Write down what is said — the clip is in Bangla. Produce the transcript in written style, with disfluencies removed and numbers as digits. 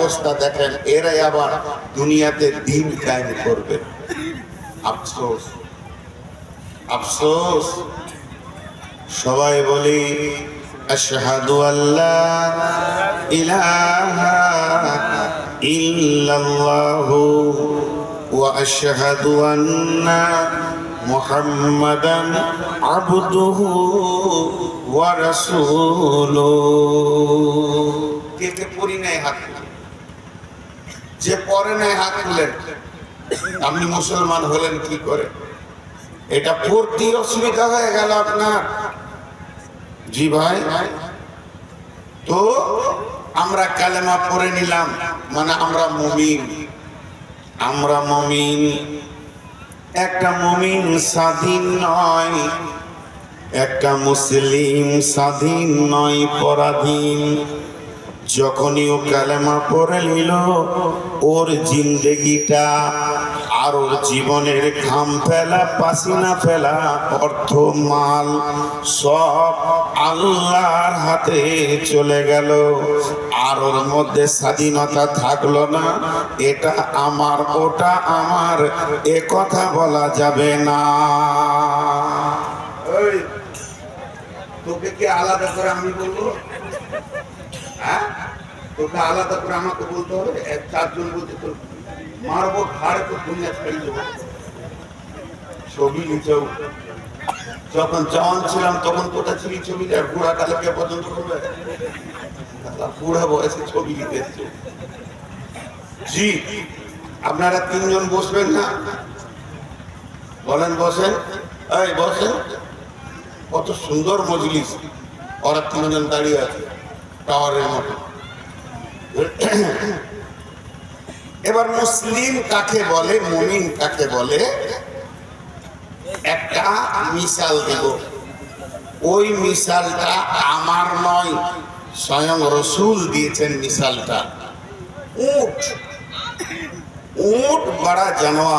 অবস্থা দেখেন, এরাই আবার দুনিয়াতে দিন কায়েম করবে। আফসোস, আফসোস। সবাই বলি আশহাদু আল্লা ইলাহা ইল্লাল্লাহু ওয়া আশহাদু আন্না মুহাম্মাদান আবদুহু ওয়া রাসূলুহু। কে কে পড়ি নাই হাত তুলেন? যে পড়ে নাই হাত তুলেন। আপনি মুসলমান হলেন কি করে? এটা পড়তে অসুবিধা হয়ে গেল আপনার? জি ভাই। তো আমরা কালেমা পড়ে নিলাম, মানে আমরা মুমিন। আমরা মুমিন। একটা মুমিন স্বাধীন নয়, একটা মুসলিম স্বাধীন নয়, পরাধীন। যখনই ও কালেমা পড়ে নিল, ওর জিন্দেগিটা আর ওর জীবনের ঘাম ফেলা, পাসিনা ফেলা, অর্থ মাল সব আল্লাহর হাতে চলে গেল। আর ওর মধ্যে স্বাধীনতা থাকলো না। এটা আমার, ওটা আমার, এ কথা বলা যাবে না। তোকে কি আলাদা করে আমি বলবো? হ্যাঁ, তোকে আলাদা করে আমাকে বলতে হবে? এক চারজন বলতে তো মারবো, ঘাড়ে তো দুনিয়া ছেড়ে দেবো। ছবি নিচেও যখন জওয়ান ছিলাম তখন কোথা ছিলি ছবি দেয়? বুড়া কালে কে পছন্দ করবে? বুড়া বয়সে ছবি নিতে এসছে। জি, আপনারা তিনজন বসবেন না? বলেন বসেন। এই বসেন। কত সুন্দর মজলিস, ওরা তিনজন দাঁড়িয়ে আছে টাওয়ারের মতো। এবার মুসলিম কাকে বলে, মুমিন কাকে বলে, একটা মিসাল দেব। ওই মিসালটা আমার নয়, স্বয়ং রসুল দিয়েছেন মিসালটা। উট, উট বড় জানোয়ার।